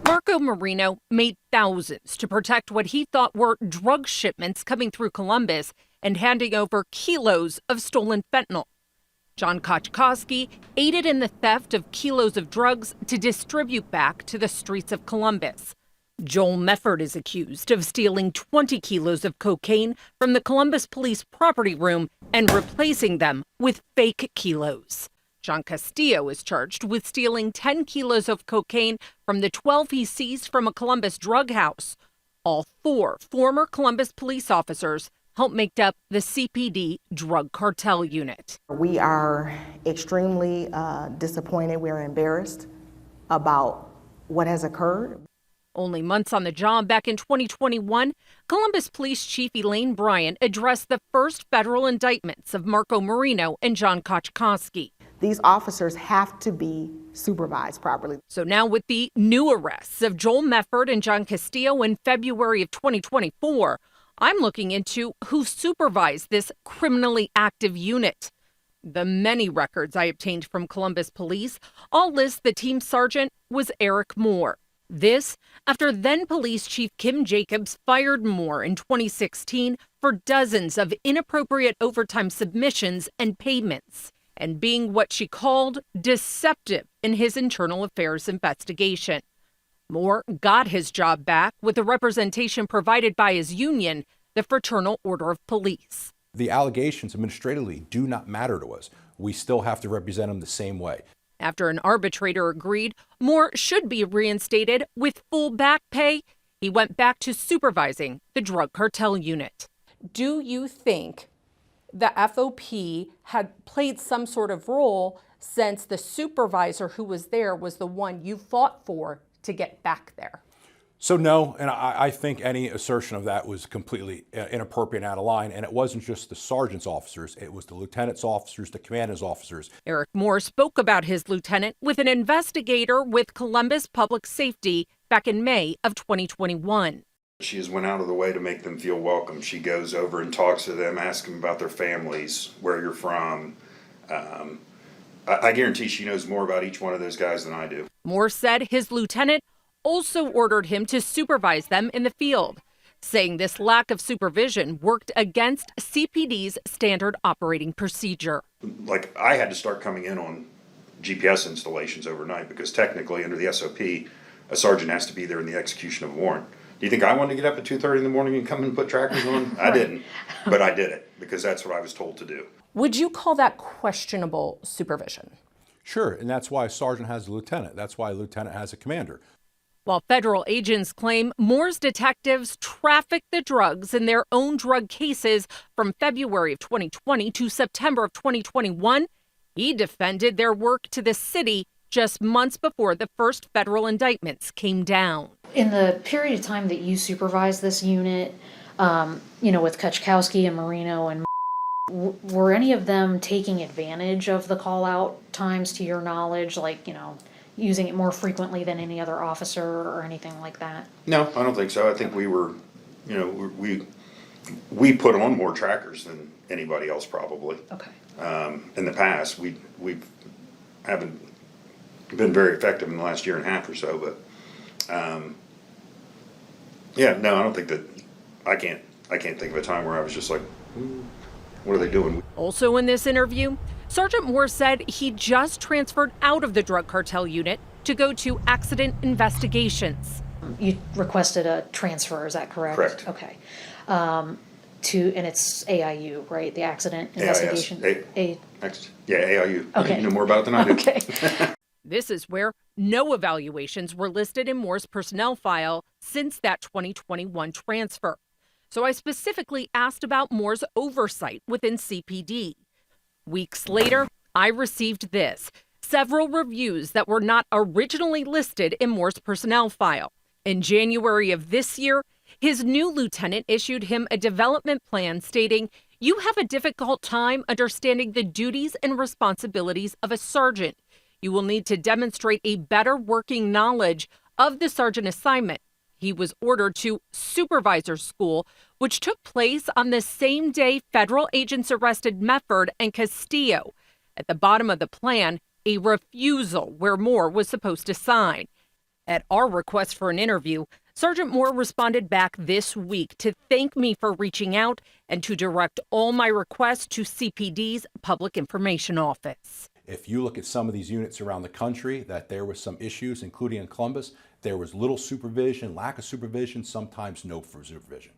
Marco Marino made thousands to protect what he thought were drug shipments coming through Columbus and handing over kilos of stolen fentanyl. John Koczkowski aided in the theft of kilos of drugs to distribute back to the streets of Columbus. Joel Mefford is accused of stealing 20 kilos of cocaine from the Columbus Police property room and replacing them with fake kilos. John Castillo is charged with stealing 10 kilos of cocaine from the 12 he seized from a Columbus drug house. All 4 former Columbus police officers helped make up the CPD Drug Cartel unit. We are extremely disappointed. We're embarrassed about what has occurred. Only months on the job, back in 2021, Columbus Police Chief Elaine Bryant addressed the first federal indictments of Marco Marino and John Koczkowski. These officers have to be supervised properly. So now with the new arrests of Joel Mefford and John Castillo in February of 2024, I'm looking into who supervised this criminally active unit. The many records I obtained from Columbus Police all list the team sergeant was Eric Moore. This after then Police Chief Kim Jacobs fired Moore in 2016 for dozens of inappropriate overtime submissions and payments, and being what she called deceptive in his internal affairs investigation. Moore got his job back with the representation provided by his union, the Fraternal Order of Police. The allegations administratively do not matter to us. We still have to represent them the same way. After an arbitrator agreed Moore should be reinstated with full back pay, he went back to supervising the drug cartel unit. Do you think the FOP had played some sort of role, since the supervisor who was there was the one you fought for to get back there? So no, and I think any assertion of that was completely inappropriate and out of line. And it wasn't just the sergeant's officers, it was the lieutenant's officers, the commandant's officers. Eric Moore spoke about his lieutenant with an investigator with Columbus Public Safety back in May of 2021. She has went out of the way to make them feel welcome. She goes over and talks to them, asks them about their families, where you're from. I guarantee she knows more about each one of those guys than I do. Moore said his lieutenant also ordered him to supervise them in the field, saying this lack of supervision worked against CPD's standard operating procedure. Like, I had to start coming in on GPS installations overnight because technically under the SOP, a sergeant has to be there in the execution of a warrant. Do you think I wanted to get up at 2:30 in the morning and come and put trackers on? I didn't, but I did it because that's what I was told to do. Would you call that questionable supervision? Sure, and that's why a sergeant has a lieutenant. That's why a lieutenant has a commander. While federal agents claim Moore's detectives trafficked the drugs in their own drug cases from February of 2020 to September of 2021, he defended their work to the city just months before the first federal indictments came down. In the period of time that you supervised this unit, with Koczkowski and Marino and were any of them taking advantage of the call out times, to your knowledge, using it more frequently than any other officer or anything like that? No, I don't think so. I think we were, we put on more trackers than anybody else probably. Okay. In the past, we haven't been very effective in the last year and a half or so, but I don't think that I can't think of a time where I was just like, what are they doing? Also in this interview, Sergeant Moore said he just transferred out of the drug cartel unit to go to accident investigations. You requested a transfer, is that correct? Correct. Okay. And it's AIU, right? The accident investigation? AIU. Okay. You know more about it than I do. Okay. This is where no evaluations were listed in Moore's personnel file since that 2021 transfer. So I specifically asked about Moore's oversight within CPD. Weeks later, I received this: several reviews that were not originally listed in Moore's personnel file. In January of this year, his new lieutenant issued him a development plan stating, "You have a difficult time understanding the duties and responsibilities of a sergeant. You will need to demonstrate a better working knowledge of the sergeant assignment." He was ordered to supervisor school, which took place on the same day federal agents arrested Mefford and Castillo. At the bottom of the plan, a refusal where Moore was supposed to sign. At our request for an interview, Sergeant Moore responded back this week to thank me for reaching out and to direct all my requests to CPD's Public Information Office. If you look at some of these units around the country, that there was some issues, including in Columbus, there was little supervision, lack of supervision, sometimes no supervision.